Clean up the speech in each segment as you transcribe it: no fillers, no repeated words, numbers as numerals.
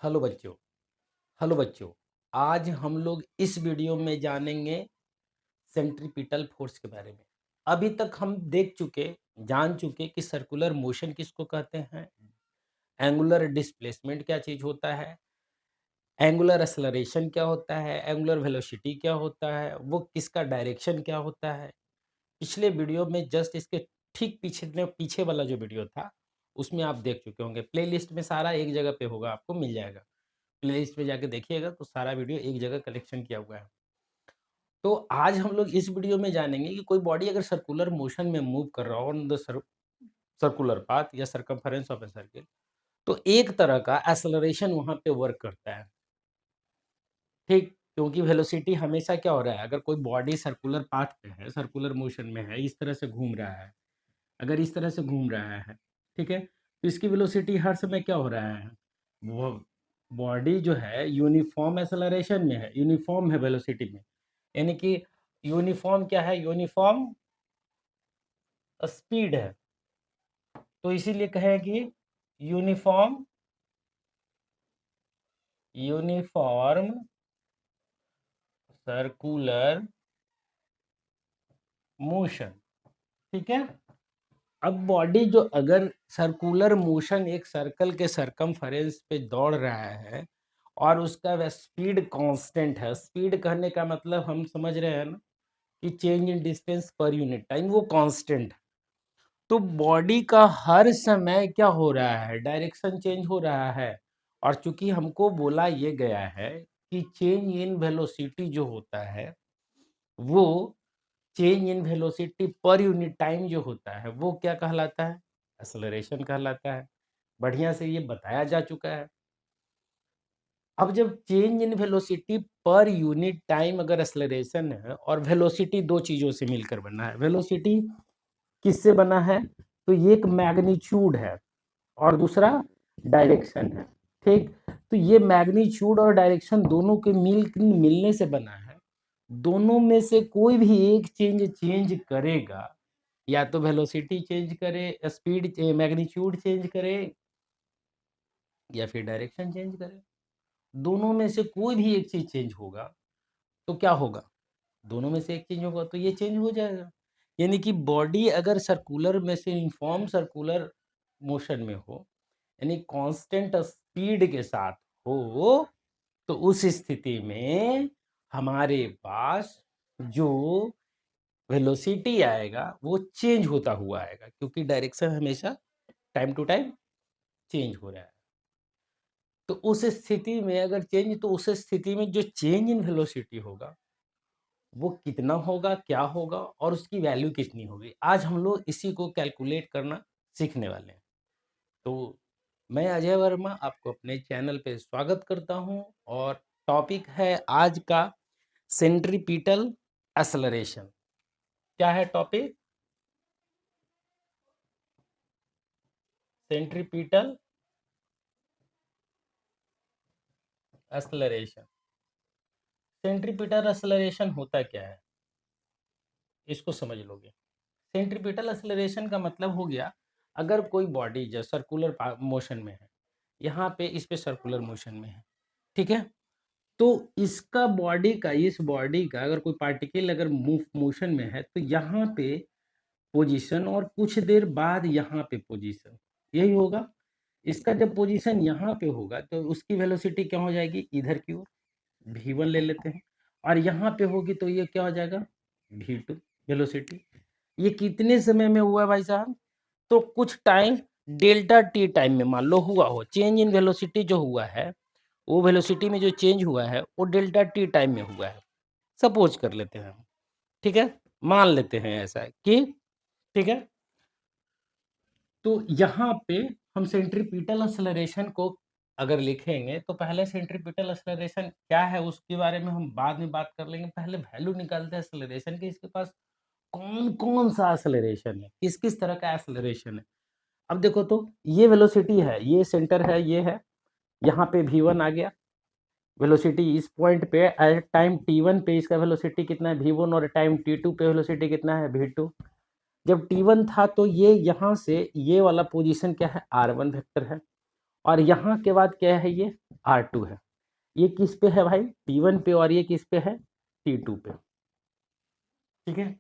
Hello बच्चों। Hello बच्चों। आज हम लोग इस वीडियो में जानेंगे सेंट्रीपिटल फोर्स के बारे में। अभी तक हम जान चुके कि सर्कुलर मोशन किसको कहते हैं, एंगुलर डिस्प्लेसमेंट क्या चीज़ होता है, एंगुलर एक्सेलरेशन क्या होता है, एंगुलर वेलोसिटी क्या होता है, वो किसका डायरेक्शन क्या होता है। पिछले वीडियो में जस्ट इसके ठीक पीछे वाला जो वीडियो था, उसमें आप देख चुके होंगे। प्लेलिस्ट में सारा एक जगह पे होगा, आपको मिल जाएगा। प्लेलिस्ट में जाके देखिएगा तो सारा वीडियो एक जगह कलेक्शन किया हुआ है। तो आज हम लोग इस वीडियो में जानेंगे कि कोई बॉडी अगर सर्कुलर मोशन में मूव कर रहा हो ऑन द सर्कुलर पाथ या सर्कमफेरेंस ऑफ ए सर्किल, तो एक तरह का एक्सेलरेशन वहाँ पे वर्क करता है। ठीक, क्योंकि वेलोसिटी हमेशा क्या हो रहा है, अगर कोई बॉडी सर्कुलर पाथ पे है, सर्कुलर मोशन में है, इस तरह से घूम रहा है, अगर इस तरह से घूम रहा है, ठीक है, तो इसकी वेलोसिटी हर समय क्या हो रहा है, वो बॉडी जो है यूनिफॉर्म एक्सेलरेशन में है, यूनिफॉर्म है वेलोसिटी में। यानी कि यूनिफॉर्म क्या है, यूनिफॉर्म स्पीड है। तो इसीलिए कहें कि यूनिफॉर्म यूनिफॉर्म सर्कुलर मोशन। ठीक है। अब बॉडी जो अगर सर्कुलर मोशन एक सर्कल के सरकमफेरेंस पे दौड़ रहा है और उसका वह स्पीड कांस्टेंट है, स्पीड कहने का मतलब हम समझ रहे हैं ना कि change in distance per unit time, वो कांस्टेंट है। तो बॉडी का हर समय क्या हो रहा है, डायरेक्शन चेंज हो रहा है। और चूंकि हमको बोला ये गया है कि चेंज इन वेलोसिटी जो होता है, वो change in velocity per unit time जो होता है, वो क्या कहलाता है, एक्सेलरेशन कहलाता है। बढ़िया से ये बताया जा चुका है। अब जब change in velocity per unit time अगर एक्सेलरेशन है, और वेलोसिटी दो चीजों से मिलकर बना है, वेलोसिटी किससे बना है, तो ये एक मैग्नीट्यूड है और दूसरा डायरेक्शन है। ठीक, तो ये मैग्नीट्यूड और डायरेक्शन दोनों के मिलने से बना है। दोनों में से कोई भी एक चेंज करेगा, या तो वेलोसिटी चेंज करे, स्पीड मैग्नीट्यूड चेंज करे, या फिर डायरेक्शन चेंज करे। दोनों में से कोई भी एक चीज चेंज होगा तो क्या होगा, दोनों में से एक चेंज होगा तो ये चेंज हो जाएगा। यानी कि बॉडी अगर सर्कुलर में से यूनिफॉर्म सर्कुलर मोशन में हो, यानी कांस्टेंट स्पीड के साथ हो, तो उस स्थिति में हमारे पास जो वेलोसिटी आएगा वो चेंज होता हुआ आएगा, क्योंकि डायरेक्शन हमेशा टाइम टू टाइम चेंज हो रहा है। तो उस स्थिति में अगर चेंज, तो उस स्थिति में जो चेंज इन वेलोसिटी होगा वो कितना होगा, क्या होगा, और उसकी वैल्यू कितनी होगी, आज हम लोग इसी को कैलकुलेट करना सीखने वाले हैं। तो मैं अजय वर्मा आपको अपने चैनल पे स्वागत करता हूं, और टॉपिक है आज का सेंट्रीपिटल एक्सेलरेशन। क्या है topic, centripetal acceleration. Centripetal acceleration होता क्या है, इसको समझ लोगे। सेंट्रीपिटल एक्सेलरेशन का मतलब हो गया, अगर कोई बॉडी जो सर्कुलर मोशन में है, यहाँ पे इस पे सर्कुलर मोशन में है, ठीक है, तो इसका बॉडी का, इस बॉडी का अगर कोई पार्टिकल अगर मोशन में है, तो यहाँ पे पोजीशन और कुछ देर बाद यहाँ पे पोजीशन, यही होगा। इसका जब पोजीशन यहाँ पे होगा तो उसकी वेलोसिटी क्या हो जाएगी, इधर की ओर v1 ले लेते हैं, और यहाँ पे होगी तो ये क्या हो जाएगा, v2 वेलोसिटी। ये कितने समय में हुआ भाई साहब, तो कुछ टाइम डेल्टा टी टाइम में मान लो हुआ हो, चेंज इन वेलोसिटी जो हुआ है, वो वेलोसिटी में जो चेंज हुआ है वो डेल्टा टी टाइम में हुआ है, सपोज कर लेते हैं हम। ठीक है, मान लेते हैं ऐसा कि, ठीक है, तो यहाँ पे हम सेंट्रीपिटल एक्सेलरेशन को अगर लिखेंगे, तो पहले सेंट्रीपिटल एक्सेलरेशन क्या है उसके बारे में हम बाद में बात कर लेंगे। पहले वैल्यू निकालते हैं एक्सेलरेशन के, इसके पास कौन कौन सा एक्सेलरेशन है, किस किस तरह का एक्सेलरेशन है। अब देखो, तो ये वेलोसिटी है, ये सेंटर है, ये है, यहाँ पे v1 आ गया, वेलोसिटी इस पॉइंट पे एट टाइम t1 पे इसका वेलोसिटी कितना है v1, और टाइम t2 पे वेलोसिटी कितना है v2। जब t1 था तो ये यहाँ से ये वाला पोजीशन क्या है, r1 वेक्टर है, और यहाँ के बाद क्या है, ये R2 है। ये किस पे है भाई, T1 पे, और ये किस पे है, T2 पे। ठीक है,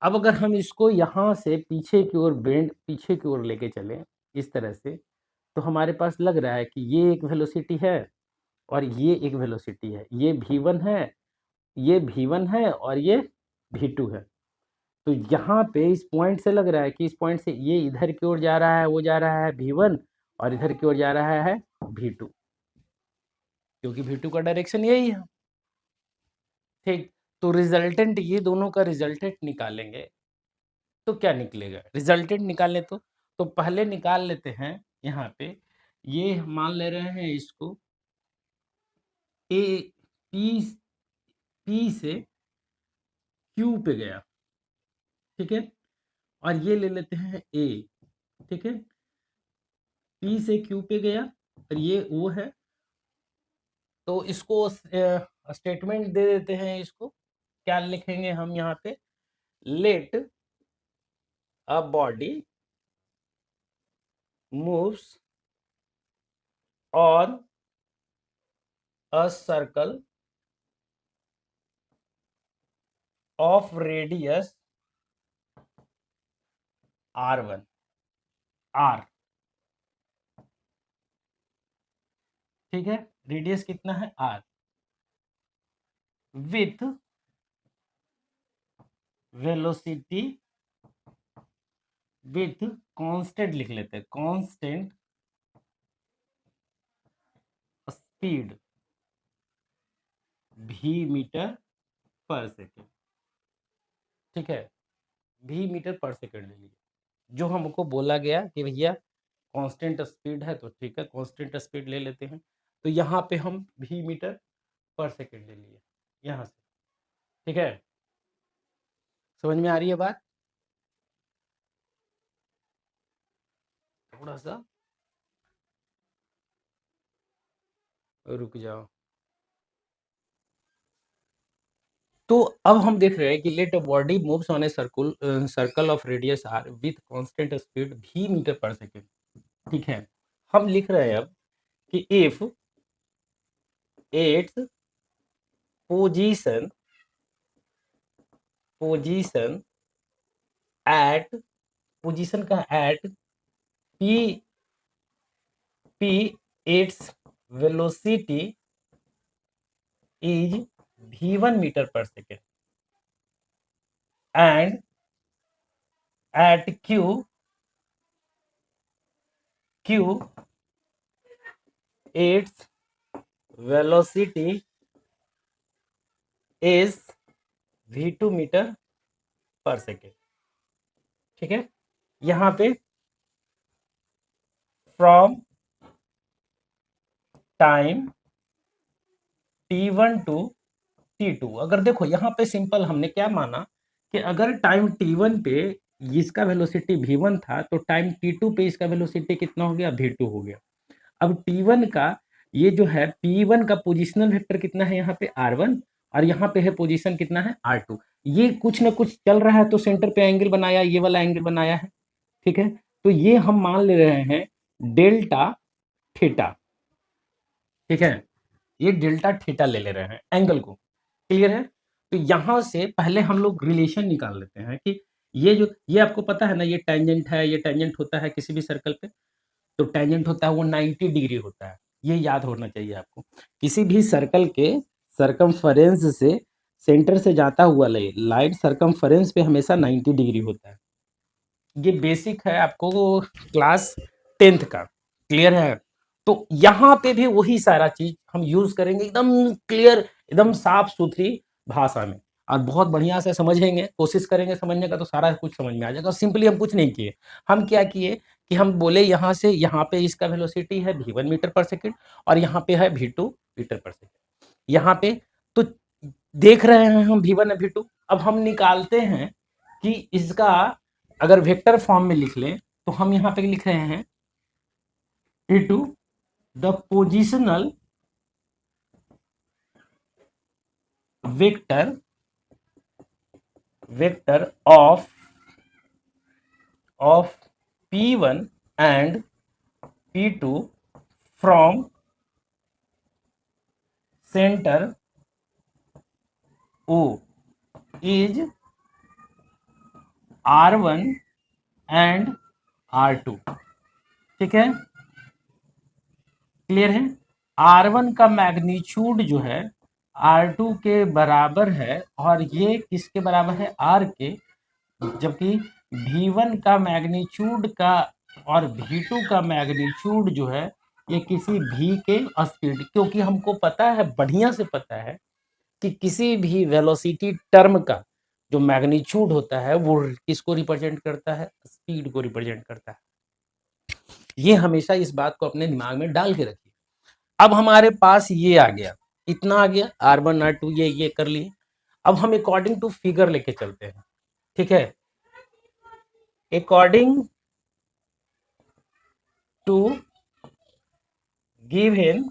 अब अगर हम इसको यहाँ से पीछे की ओर बेंड, पीछे की ओर लेके चलें इस तरह से, तो हमारे पास लग रहा है कि ये एक वेलोसिटी है और ये एक वेलोसिटी है, ये V1 है, ये V1 है और ये V2 है। तो यहाँ पे इस पॉइंट से लग रहा है कि इस पॉइंट से ये इधर की ओर जा रहा है, वो जा रहा है V1, और इधर की ओर जा रहा है V2, क्योंकि V2 का डायरेक्शन यही है। ठीक, तो रिजल्टेंट, ये दोनों का रिजल्टेंट निकालेंगे तो क्या निकलेगा, रिजल्टेंट निकालने तो पहले निकाल लेते हैं। यहाँ पे ये मान ले रहे हैं इसको ए, पी पी से क्यू पे गया, ठीक है, और ये ले लेते हैं ए, ठीक है, पी से क्यू पे गया और ये ओ है। तो इसको स्टेटमेंट दे देते हैं, इसको क्या लिखेंगे हम यहाँ पे, let a body moves on a circle of radius R1, R, ठीक है, रेडियस कितना है R, with velocity, with constant लिख लेते हैं, constant speed v metre per second. ठीक है, v मीटर पर सेकेंड ले लीजिए, जो हमको बोला गया कि भैया कांस्टेंट स्पीड है, तो ठीक है, कांस्टेंट स्पीड ले लेते हैं। तो यहाँ पे हम v मीटर पर सेकेंड ले लिए यहाँ से। ठीक है, समझ में आ रही है बात, थोड़ा सा रुक जाओ। तो अब हम देख रहे हैं कि let a body moves on a circle of radius r with constant speed v metre per second. ठीक है, हम लिख रहे हैं अब कि if its position position at, position का at p p its velocity is v1 metre per second and at q its velocity is v2 metre per second. ठीक है, यहाँ पे from time t1 to t2, अगर देखो यहाँ पे simple हमने क्या माना कि अगर टाइम t1 पे इसका वेलोसिटी v1 था, तो टाइम t2 पे इसका वेलोसिटी कितना हो गया, v2 हो गया। अब t1 का ये जो है p1 का पोजिशनल वेक्टर कितना है यहाँ पे r1, और यहाँ पे है पोजीशन कितना है r2। ये कुछ ना कुछ चल रहा है, तो सेंटर पे एंगल बनाया, ये वाला एंगल बनाया है। ठीक है, तो ये हम मान ले रहे हैं डेल्टा थीटा। ठीक है, ये डेल्टा थीटा ले रहे हैं एंगल को, क्लियर है। तो यहां से पहले हम लोग रिलेशन निकाल लेते हैं कि ये आपको पता है ना, ये टेंजेंट है, ये टेंजेंट होता है किसी भी सर्कल पे, तो टेंजेंट होता है वो 90 डिग्री होता है, ये याद होना चाहिए आपको। किसी भी सर्कल के सरकमफेरेंस से, सेंटर से जाता हुआ लाइन सरकमफेरेंस पे हमेशा 90 डिग्री होता है। ये बेसिक है आपको क्लास 10th का, क्लियर है। तो यहाँ पे भी वही सारा चीज हम यूज करेंगे, एकदम क्लियर, एकदम साफ सुथरी भाषा में, और बहुत बढ़िया से समझेंगे, कोशिश करेंगे समझने का, तो सारा कुछ समझ में आ जाएगा। सिंपली हम कुछ नहीं किए, हम क्या किए कि हम बोले यहाँ से यहाँ पे इसका वेलोसिटी है v1 मीटर पर सेकेंड, और यहाँ पे है v2 मीटर पर सेकेंड। यहाँ पे तो देख रहे हैं हम v1 और v2। अब हम निकालते हैं कि इसका अगर वेक्टर फॉर्म में लिख लें, तो हम यहाँ पे लिख रहे हैं e2 the positional vector vector of p1 and p2 from centre O is R1 and R2। ठीक है, क्लियर है। R1 का मैग्नीट्यूड जो है R2 के बराबर है और ये किसके बराबर है, R के, जबकि V1 का मैग्नीट्यूड का और V2 का मैग्नीट्यूड जो है ये किसी भी के स्पीड, क्योंकि हमको पता है, बढ़िया से पता है कि किसी भी वेलोसिटी टर्म का जो मैग्नीट्यूड होता है वो किसको रिप्रेजेंट करता है, स्पीड को रिप्रेजेंट करता है। ये हमेशा इस बात को अपने दिमाग में डाल के रखिए। अब हमारे पास ये आ गया, इतना आ गया, R1 R2 ये कर लिए। अब हम अकॉर्डिंग टू फिगर लेके चलते हैं। ठीक है, अकॉर्डिंग टू गिवन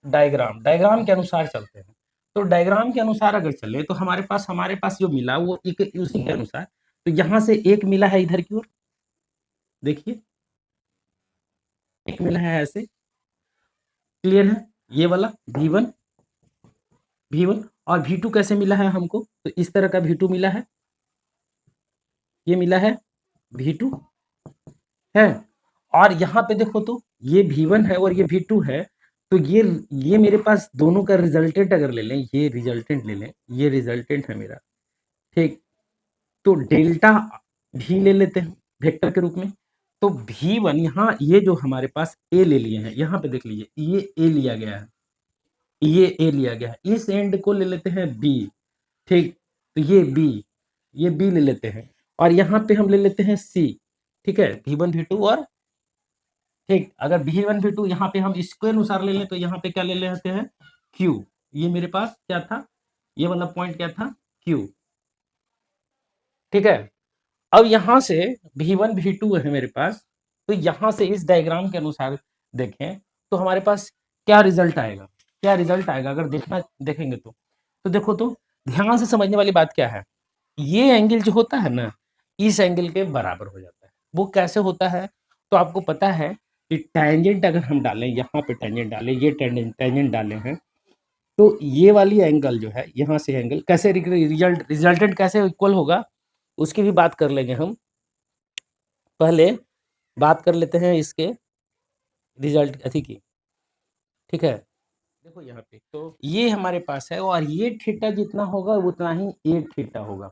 डायग्राम के अनुसार चलते हैं। तो डायग्राम के अनुसार अगर चले तो हमारे पास जो मिला वो उसी के अनुसार, तो यहां से एक मिला है इधर की ओर, देखिए एक मिला है ऐसे, क्लियर है, ये वाला V1 और V2 कैसे मिला है हमको, तो इस तरह का V2 मिला है, ये मिला है V2 है। और यहाँ पे देखो तो ये V1 है और ये V2 है, तो ये मेरे पास दोनों का रिजल्टेंट अगर ले लें, ये रिजल्टेंट ले लें, ये रिजल्टेंट है मेरा, ठीक। तो डेल्टा भी ले लेते हैं वेक्टर के रूप में। तो V1 यहाँ ये जो हमारे पास ए ले लिए हैं, यहाँ पे देख लीजिए ये ए लिया गया है, ये ए लिया गया है, इस एंड को ले लेते हैं बी, ठीक। तो ये बी ले लेते हैं और यहाँ पे हम ले लेते हैं सी, ठीक है, V1 V2 और, ठीक। अगर V1 V2 यहाँ पे हम इसके अनुसार ले लें तो यहाँ पे क्या ले लेते हैं, Q। ये मेरे पास क्या था, ये वाला पॉइंट क्या था, Q, ठीक है। अब यहाँ से V1 V2 है मेरे पास, तो यहाँ से इस डायग्राम के अनुसार देखें तो हमारे पास क्या रिजल्ट आएगा, अगर देखेंगे तो देखो तो ध्यान से समझने वाली बात क्या है, ये एंगल जो होता है ना, इस एंगल के बराबर हो जाता है। वो कैसे होता है, तो आपको पता है कि टेंजेंट अगर हम डालें, यहाँ पे टेंजेंट डालें, ये टेंजेंट डाले हैं, तो ये वाली एंगल जो है, यहाँ से एंगल कैसे रिजल्टेंट कैसे इक्वल होगा, उसकी भी बात कर लेंगे हम। पहले बात कर लेते हैं इसके रिजल्ट अथी की, ठीक है। देखो यहाँ पे तो ये हमारे पास है और ये थीटा जितना होगा उतना ही ए थीटा होगा,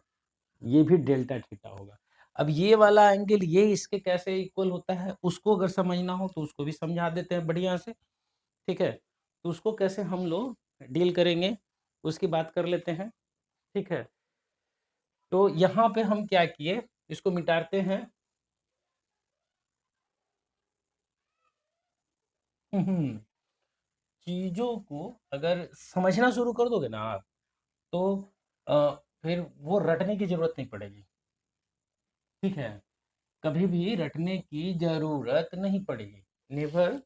ये भी डेल्टा थीटा होगा। अब ये वाला एंगल ये इसके कैसे इक्वल होता है, उसको अगर समझना हो तो उसको भी समझा देते हैं बढ़िया से, ठीक है। तो उसको कैसे हम लोग डील करेंगे उसकी बात कर लेते हैं, ठीक है। तो यहाँ पे हम क्या किए, इसको मिटाते हैं। चीजों को अगर समझना शुरू कर दोगे ना आप, तो फिर वो रटने की जरूरत नहीं पड़ेगी, ठीक है। कभी भी रटने की जरूरत नहीं पड़ेगी, नेवर।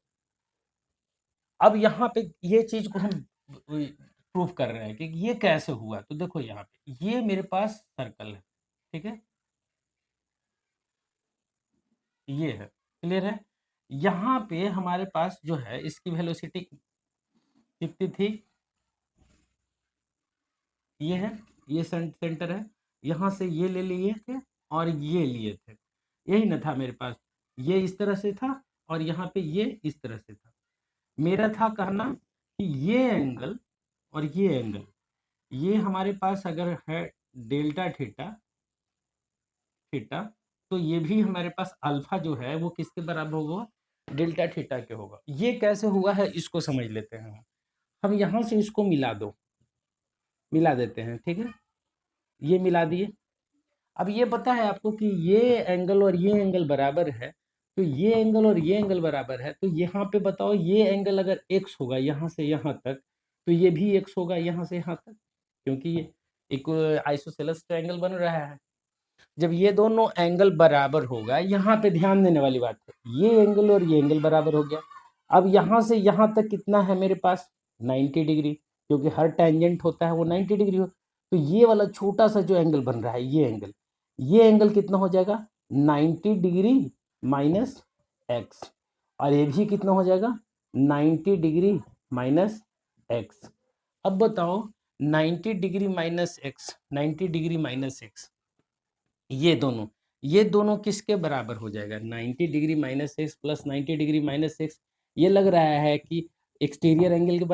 अब यहाँ पे ये चीज को हम प्रूफ कर रहे हैं कि ये कैसे हुआ, तो देखो यहाँ पे ये मेरे पास सर्कल है, ठीक है, ये है, क्लियर है। यहाँ पे हमारे पास जो है इसकी वेलोसिटी कितनी थी, ये है, ये सेंटर है, यहाँ से ये ले लिए थे और ये लिए थे, यही ना था मेरे पास, ये इस तरह से था और यहाँ पे ये इस तरह से था। मेरा था कहना कि ये एंगल और ये एंगल, ये हमारे पास अगर है डेल्टा थीटा, तो ये भी हमारे पास अल्फा जो है वो किसके बराबर होगा, डेल्टा थीटा के होगा। ये कैसे हुआ है इसको समझ लेते हैं हम यहाँ से इसको मिला देते हैं, ठीक है, ये मिला दिए। अब ये पता है आपको कि ये एंगल और ये एंगल बराबर है, तो ये एंगल और ये एंगल बराबर है, तो यहाँ पे बताओ ये एंगल अगर x होगा यहाँ से यहाँ तक, तो ये भी x होगा यहाँ से यहाँ तक, क्योंकि ये एक आइसोसेलेस ट्रायंगल बन रहा है। जब ये दोनों एंगल बराबर होगा, यहाँ पे ध्यान देने वाली बात है, ये एंगल और ये एंगल बराबर हो गया। अब यहाँ से यहाँ तक कितना है मेरे पास, 90 डिग्री, क्योंकि हर टेंजेंट होता है वो 90 डिग्री हो। तो ये वाला छोटा सा जो एंगल बन रहा है, ये एंगल कितना हो जाएगा, 90 डिग्री माइनस एक्स, और ये भी कितना हो जाएगा 90 डिग्री माइनस एक्स। अब बताओ 90 degree minus x, 90 degree minus x, ये दोनों किसके बराबर हो जाएगा? 90 degree minus x plus 90 degree minus x, ये लग रहा है कि एक्सटीरियर एंगल के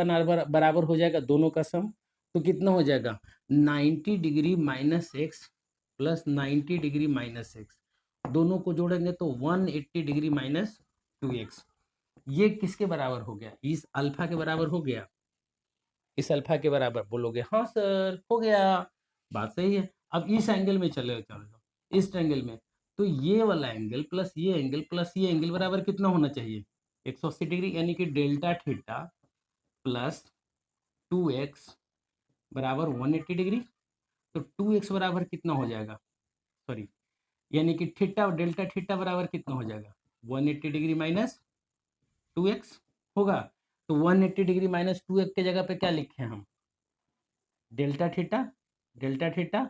बराबर हो जाएगा दोनों का सम। तो कितना हो जाएगा 90 degree minus x plus 90 degree minus x, दोनों को जोड़ेंगे तो 180 डिग्री माइनस 2x। ये किसके बराबर हो गया? इस अल्फा के बराबर हो गया, इस अल्फा के बराबर। बोलोगे हाँ सर हो गया, बात सही है। अब इस एंगल में चले चलो, इस एंगल में, तो ये वाला एंगल प्लस ये एंगल प्लस ये एंगल बराबर कितना होना चाहिए? 180 डिग्री, यानी कि डेल्टा थीटा प्लस 2x बराबर 180 डिग्री। तो 2x बराबर कितना हो जाएगा? सॉरी, यानी कि थीटा डेल्टा थीटा बराबर कितना हो जाएगा? 180 डिग्री माइनस 2x होगा। तो 180 डिग्री माइनस 2x के जगह पे क्या लिखे हम? Delta theta, delta theta.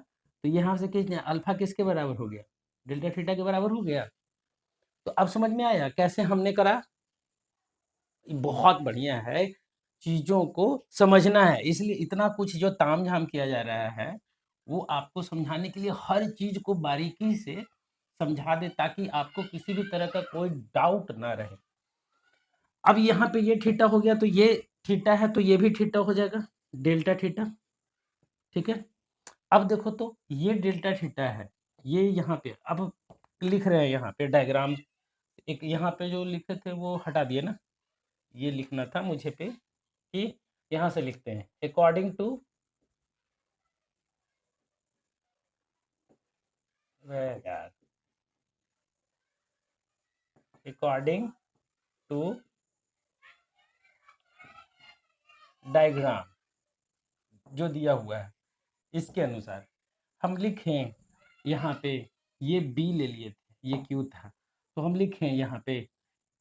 तो यहाँ से किस अल्फा किसके बराबर हो गया? डेल्टा थीटा के बराबर हो गया। तो अब समझ में आया कैसे हमने करा? बहुत बढ़िया है, चीज़ों को समझना है, इसलिए इतना कुछ जो तामझाम किया जा रहा है वो आपको समझाने के लिए हर चीज़ को बारीकी से समझा दे, ताकि आपको किसी भी तरह का कोई डाउट ना रहे। अब यहाँ पे ये थीटा हो गया, तो ये थीटा है तो ये भी थीटा हो जाएगा, डेल्टा थीटा। ठीक है, अब देखो तो ये डेल्टा थीटा है, ये यहाँ पे अब लिख रहे हैं, यहाँ पे डायग्राम एक यहाँ पे जो लिखे थे वो हटा दिए ना, ये लिखना था मुझे पे कि यहाँ से लिखते हैं अकॉर्डिंग टू यार, अकॉर्डिंग टू डायग्राम जो दिया हुआ है इसके अनुसार हम लिखें, यहाँ पे ये बी ले लिए थे, ये क्यू था, तो हम लिखें यहाँ पे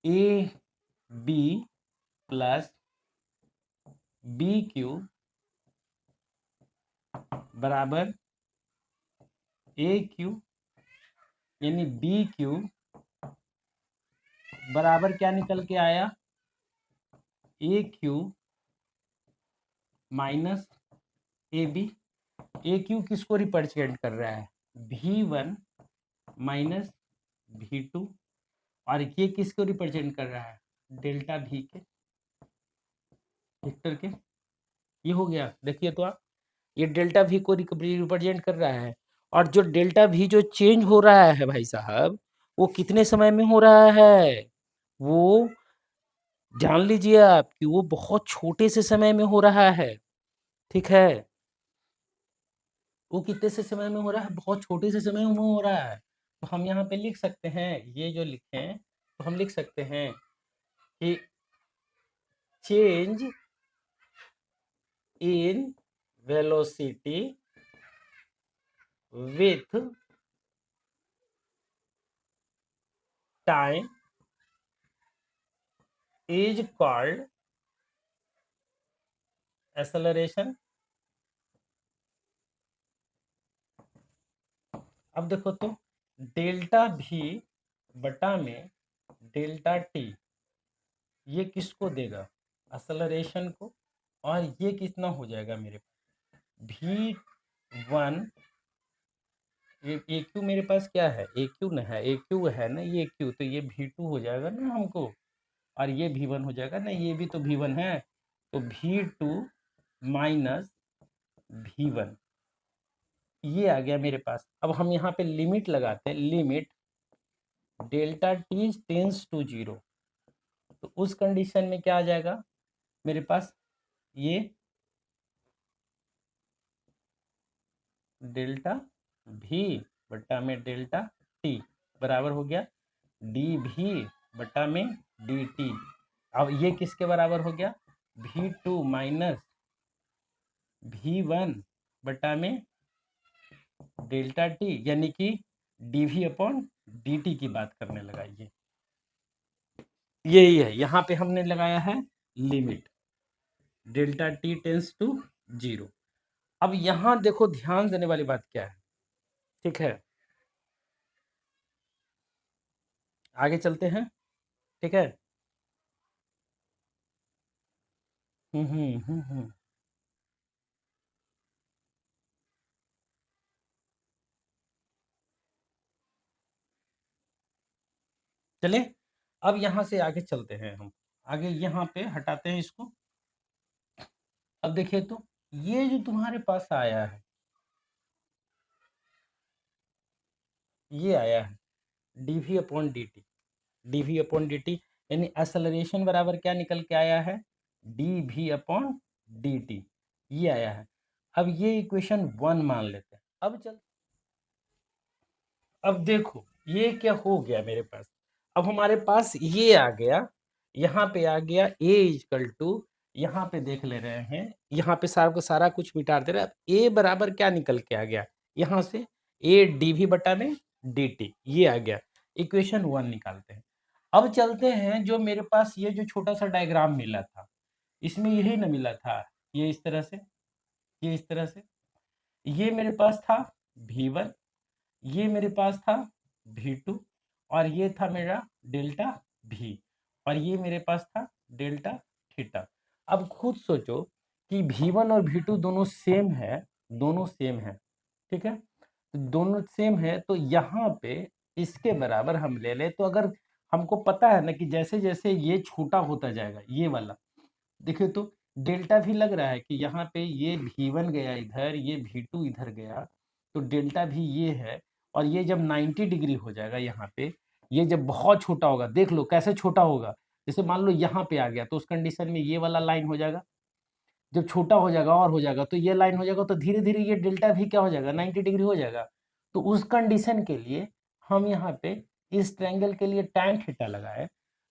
A B plus B Q बराबर ए क्यू, यानी बी क्यू बराबर क्या निकल के आया? A Q minus A B. A Q किसको रिप्रेजेंट कर रहा है? V1 माइनस V2, और ये किसको रिप्रेजेंट कर रहा है? डेल्टा V के, वेक्टर के। ये हो गया, देखिए तो आप, ये डेल्टा V को रिप्रेजेंट कर रहा है, और जो डेल्टा V जो चेंज हो रहा है भाई साहब, वो कितने समय में हो रहा है? वो जान लीजिए आप कि वो बहुत छोटे से समय में हो रहा है। ठीक है, वो कितने से समय में हो रहा है? बहुत छोटे से समय में हो रहा है। तो हम यहाँ पे लिख सकते हैं, ये जो लिखे हैं तो हम लिख सकते हैं कि change in velocity with time is called acceleration. अब देखो तो डेल्टा भी बटा में डेल्टा टी, ये किसको देगा? एक्सेलरेशन को। और ये कितना हो जाएगा मेरे पास? V1, ये ए क्यू मेरे पास क्या है? ए क्यू न है, ए क्यू है ना, ये क्यू, तो ये V2 हो जाएगा ना हमको, और ये V1 हो जाएगा ना, ये भी तो V1 है, तो V2 माइनस V1, ये आ गया मेरे पास। अब हम यहाँ पे लिमिट लगाते हैं, limit delta t tends to 0, तो उस कंडीशन में क्या आ जाएगा मेरे पास? ये डेल्टा भी बटा में डेल्टा टी बराबर हो गया डी भी बटा में डी टी। अब ये किसके बराबर हो गया? V2 माइनस V1 बटा में डेल्टा टी, यानी कि dv अपॉन dt की बात करने लगा। ये यही है, यहाँ पे हमने लगाया है limit delta t tends to 0। अब यहाँ देखो ध्यान देने वाली बात क्या है, ठीक है, आगे चलते हैं, ठीक है। हम्म। चले, अब यहाँ से आगे चलते हैं हम, आगे यहाँ पे हटाते हैं इसको। अब देखिए तो ये जो तुम्हारे पास आया है, ये आया है dv upon dt, dv upon dt, यानी एक्सेलरेशन बराबर क्या निकल के आया है, dv अपॉन dt, ये आया है। अब ये इक्वेशन 1 मान लेते हैं। अब देखो ये क्या हो गया मेरे पास, अब हमारे पास ये आ गया, यहाँ पे आ गया a इजकल टू, यहाँ पे देख ले रहे हैं, यहाँ पे सारा को सारा कुछ मिटा दे रहा है, a बराबर क्या निकल के आ गया, यहाँ से a dv बटा में dt, ये आ गया। इक्वेशन 1 निकालते हैं। अब चलते हैं, जो मेरे पास ये जो छोटा सा डायग्राम मिला था, इसमें यही ना मिला था, ये इस तरह से, ये इस तरह से, ये मेरे पास था v1, ये मेरे पास था v2, और ये था मेरा डेल्टा v, और ये मेरे पास था डेल्टा थीटा। अब खुद सोचो कि v1 और v2 दोनों सेम है, दोनों सेम है, ठीक है, तो दोनों सेम है, तो यहाँ पे इसके बराबर हम ले ले, तो अगर हमको पता है ना कि जैसे जैसे ये छोटा होता जाएगा, ये वाला देखिए तो डेल्टा भी लग रहा है कि यहाँ पे ये v1 गया इधर, ये v2 इधर गया, तो डेल्टा भी ये है। और ये जब 90 डिग्री हो जाएगा यहाँ पे, ये जब बहुत छोटा होगा, देख लो कैसे छोटा होगा, जैसे मान लो यहाँ पे आ गया, तो उस कंडीशन में ये वाला लाइन हो जाएगा, जब छोटा हो जाएगा और हो जाएगा तो ये लाइन हो जाएगा, तो धीरे धीरे ये डेल्टा भी क्या हो जाएगा, 90 डिग्री हो जाएगा। तो उस कंडीशन के लिए हम यहाँ पे इस ट्रायंगल के लिए टैन थीटा लगाए,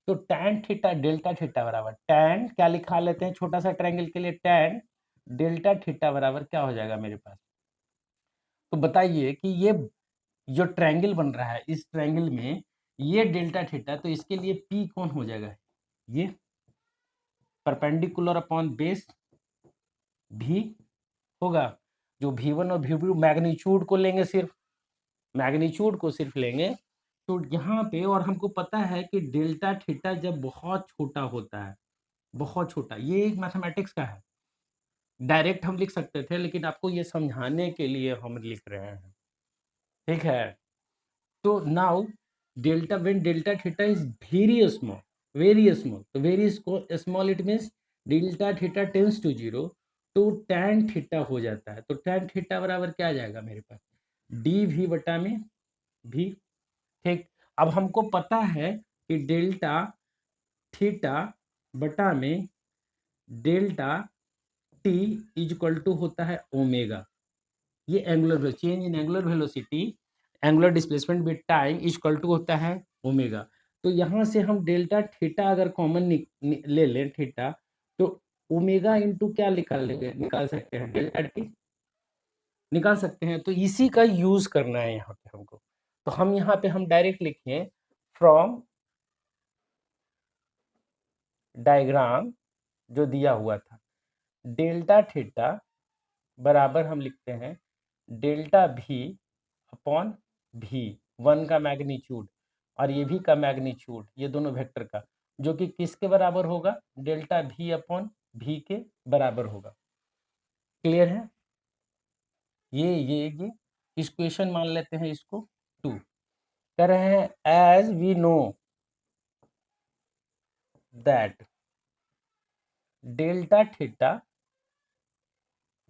तो टैन थीटा डेल्टा थीटा बराबर टैन क्या लिखा लेते हैं छोटा सा ट्रायंगल के लिए, टैन डेल्टा थीटा बराबर क्या हो जाएगा मेरे पास। तो बताइए कि ये जो ट्रायंगल बन रहा है, इस ट्रायंगल में ये डेल्टा थीटा, तो इसके लिए पी कौन हो जाएगा, ये परपेंडिकुलर अपॉन बेस भी होगा, जो v1 और v2 मैग्नीट्यूड को लेंगे, सिर्फ मैग्नीट्यूड को सिर्फ लेंगे, तो यहाँ पे, और हमको पता है कि डेल्टा थीटा जब बहुत छोटा होता है, बहुत छोटा, ये एक मैथमेटिक्स का है, डायरेक्ट हम लिख सकते थे, लेकिन आपको ये समझाने के लिए हम लिख रहे हैं, ठीक है। तो now delta, when delta theta is very small, very small, तो very small it means delta theta tends to zero, तो टैन थीटा हो जाता है, तो टैन थीटा बराबर क्या आ जाएगा मेरे पास, डी वी बटा में भी, ठीक। अब हमको पता है कि डेल्टा थीटा बटा में delta t is equal to होता है ओमेगा, ये angular change in angular velocity, angular displacement with time is equal to होता है ओमेगा। तो यहाँ से हम डेल्टा थीटा अगर कॉमन ले लें थीटा, तो ओमेगा इंटू क्या निकाल सकते हैं, डेल्टा टी निकाल सकते हैं, तो इसी का यूज करना है यहाँ पे हमको। तो हम यहाँ पे हम डायरेक्ट लिखें फ्रॉम डायग्राम जो दिया हुआ था, डेल्टा थीटा बराबर हम लिखते हैं डेल्टा भी अपॉन भी, 1 का मैग्नीट्यूड और ये भी का मैग्नीट्यूड, ये दोनों वेक्टर का, जो कि किसके बराबर होगा, डेल्टा भी अपॉन भी के बराबर होगा। क्लियर है, ये इस क्वेश्चन मान लेते हैं इसको 2, कह रहे हैं as we know that delta theta,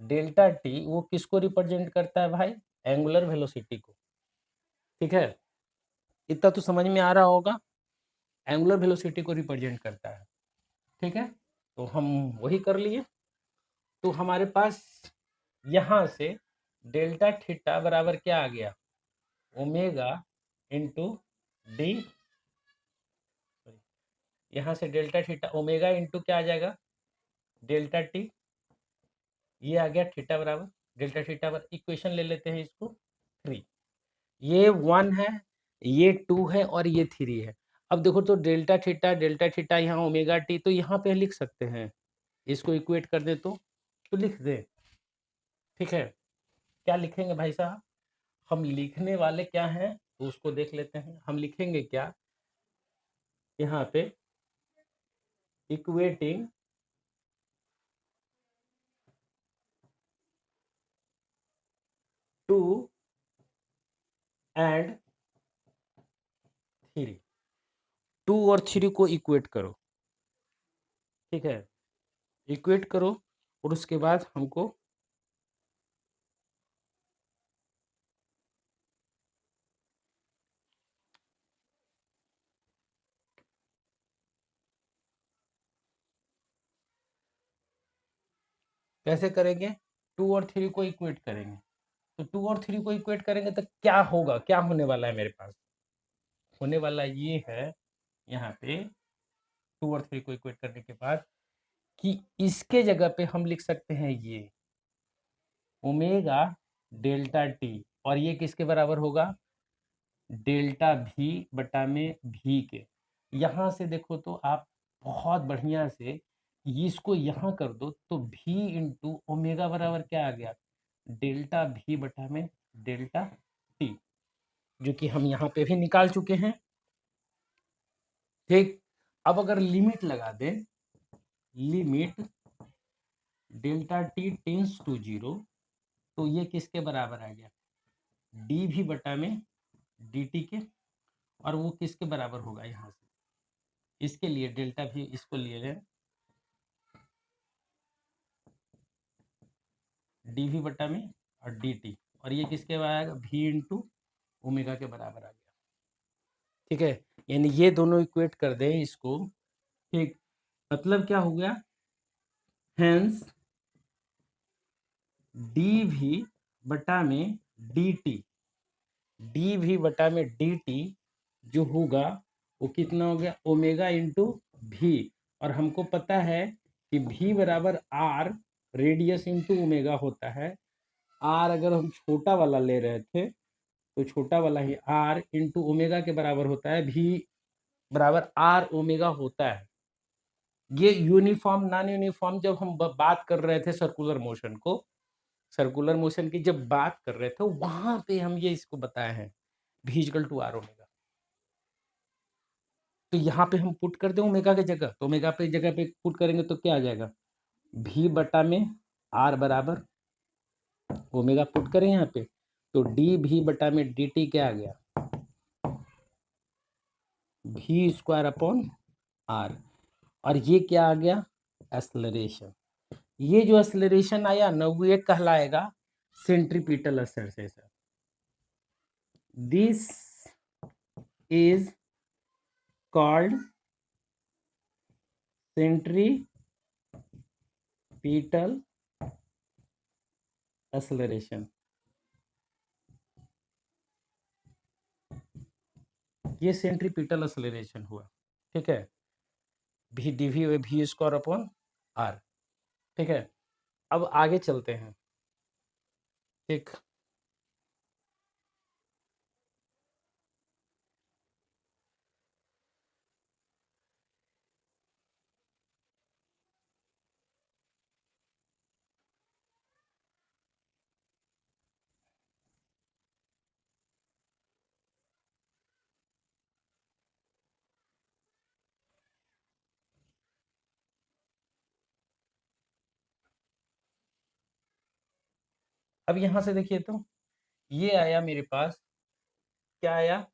delta t वो किसको रिप्रेजेंट करता है भाई, एंगुलर वेलोसिटी को, ठीक है, इतना तो समझ में आ रहा होगा, एंगुलर वेलोसिटी को रिप्रेजेंट करता है, ठीक है। तो हम वही कर लिए, तो हमारे पास यहाँ से डेल्टा थीटा बराबर क्या आ गया, ओमेगा इंटू डी, यहाँ से डेल्टा थीटा ओमेगा इंटू क्या आ जाएगा, डेल्टा टी, ये आ गया थीटा बराबर डेल्टा थीटा बराबर, इक्वेशन ले लेते हैं इसको 3, ये 1 है, ये 2 है और ये 3 है। अब देखो तो डेल्टा थीटा यहाँ ओमेगा टी, तो यहाँ पे लिख सकते हैं, इसको इक्वेट कर दे तो लिख दे, ठीक है। क्या लिखेंगे भाई साहब, हम लिखने वाले क्या हैं, तो उसको देख लेते हैं, हम लिखेंगे क्या, यहाँ पे इक्वेटिंग टू एंड थ्री, 2 और 3 को इक्वेट करो, ठीक है, इक्वेट करो और उसके बाद हमको कैसे करेंगे, 2 और 3 को इक्वेट करेंगे। तो 2 और 3 को इक्वेट करेंगे तो क्या होगा, क्या होने वाला है मेरे पास, होने वाला ये है यहाँ पे 2 और 3 को इक्वेट करने के बाद कि इसके जगह पे हम लिख सकते हैं ये ओमेगा डेल्टा टी, और ये किसके बराबर होगा, डेल्टा भी बटा में भी के। यहाँ से देखो तो आप बहुत बढ़िया से इसको यहाँ कर दो तो भी इंटू ओमेगा बराबर क्या आ गया, डेल्टा भी बटा में डेल्टा टी, जो कि हम यहाँ पे भी निकाल चुके हैं। ठीक, अब अगर लिमिट लगा दें, limit delta t tends to 0, तो ये किसके बराबर आ गया, डी भी बटा में डी टी के, और वो किसके बराबर होगा, यहाँ से इसके लिए डेल्टा भी इसको ले लें, डी भी बटा में और डी टी, और ये किसके बराबर आएगा, भी इंटू ओमेगा के बराबर आ गया। ठीक है, यानी ये दोनों इक्वेट कर दें इसको, ठीक, मतलब क्या हो गया, हेंस डी भी बटा में डी टी, डी भी बटा में डी टी जो होगा वो कितना हो गया, ओमेगा इंटू भी, और हमको पता है कि भी बराबर आर रेडियस इंटू ओमेगा होता है। आर अगर हम छोटा वाला ले रहे थे तो छोटा वाला ही आर इंटू ओमेगा के बराबर होता है, भी बराबर आर ओमेगा होता है। ये यूनिफॉर्म नॉन यूनिफॉर्म जब हम बात कर रहे थे सर्कुलर मोशन को, सर्कुलर मोशन की जब बात कर रहे थे वहां पे हम ये इसको बताए हैं, भी इक्वल टू आर ओमेगा। तो यहाँ पे हम पुट कर दें ओमेगा की जगह, तो ओमेगा पे जगह पे पुट करेंगे तो क्या आ जाएगा, भी बटा में आर बराबर ओमेगा पुट करें यहाँ पे, तो डी भी बटा में डी टी क्या आ गया, भी स्क्वायर अपॉन आर, और ये क्या आ गया, एक्सेलरेशन। ये जो एक्सेलरेशन आया ना वो ये कहलाएगा centripetal acceleration. This is called centripetal acceleration. ये सेंट्रीपिटल एक्सेलरेशन हुआ, ठीक है, भी डी भी स्क्वायर अपॉन आर। ठीक है, अब आगे चलते हैं, ठीक, अब यहां से देखिए तो ये आया मेरे पास, क्या आया,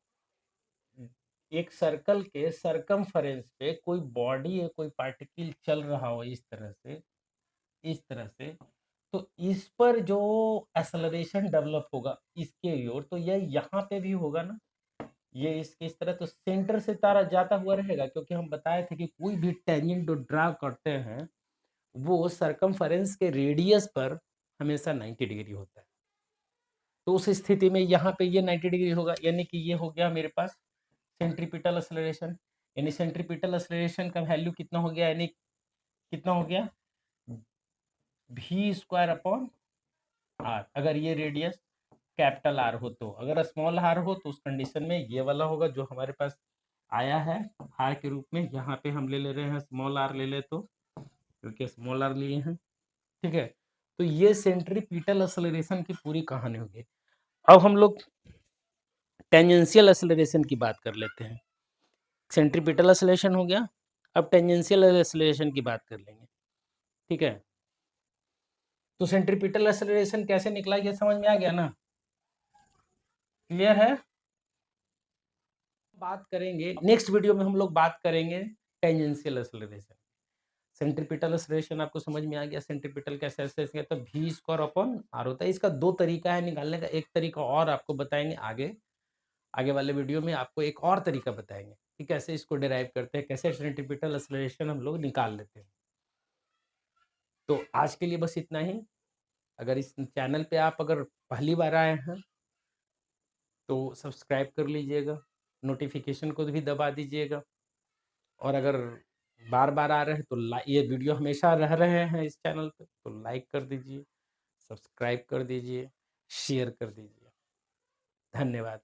एक सर्कल के सरकमफेरेंस पे कोई बॉडी या कोई पार्टिकल चल रहा हो इस तरह से, इस तरह से, तो इस पर जो एक्सेलरेशन डेवलप होगा इसके ओर, तो ये यहाँ पे भी होगा ना, ये इसके इस तरह, तो सेंटर से तारा जाता हुआ रहेगा, क्योंकि हम बताए थे कि कोई भी टेंजेंट जो ड्रा करते हैं वो सरकमफेरेंस के रेडियस पर हमेशा 90 डिग्री होता है। तो उस स्थिति में यहाँ पे ये 90 डिग्री होगा, यानी कि ये हो गया मेरे पास सेंट्रीपिटल एक्सेलरेशन, यानी सेंट्रीपिटल एक्सेलरेशन का वैल्यू कितना हो गया, यानी कितना हो गया, भी स्क्वायर अपॉन आर, अगर ये रेडियस कैपिटल आर हो तो, अगर स्मॉल आर हो तो उस कंडीशन में ये वाला होगा जो हमारे पास आया है आर के रूप में। यहाँ पे हम ले रहे हैं स्मॉल आर ले ले तो, क्योंकि स्मॉल आर लिए हैं, ठीक है। तो ये सेंट्रीपिटल एक्सेलरेशन की पूरी कहानी होगी। अब हम लोग टेंजेंशियल एक्सेलरेशन की बात कर लेते हैं। सेंट्रीपिटल एक्सेलरेशन हो गया। अब टेंजेंशियल एक्सेलरेशन की बात कर लेंगे, ठीक है। तो सेंट्रीपिटल एक्सेलरेशन कैसे निकला ये समझ में आ गया ना, क्लियर है। बात करेंगे नेक्स्ट वीडियो में, हम लोग बात करेंगे टेंजेंशियल एक्सेलरेशन। सेंट्रीपिटल एक्सेलरेशन आपको समझ में आ गया, सेंट्रीपिटल कैसे एक्सेलरेशन तो v स्क्वायर अपॉन r होता है। इसका दो तरीका है निकालने का, एक तरीका और आपको बताएंगे आगे, आगे वाले वीडियो में आपको एक और तरीका बताएंगे कि कैसे इसको डिराइव करते हैं, कैसे सेंट्रीपिटल एक्सेलरेशन हम लोग निकाल लेते हैं। तो आज के लिए बस इतना ही। अगर इस चैनल पे आप अगर पहली बार आए हैं तो सब्सक्राइब कर लीजिएगा, नोटिफिकेशन को भी दबा दीजिएगा, और अगर बार बार आ रहे हैं तो ये वीडियो हमेशा रह रहे हैं इस चैनल पे तो लाइक कर दीजिए, सब्सक्राइब कर दीजिए, शेयर कर दीजिए। धन्यवाद।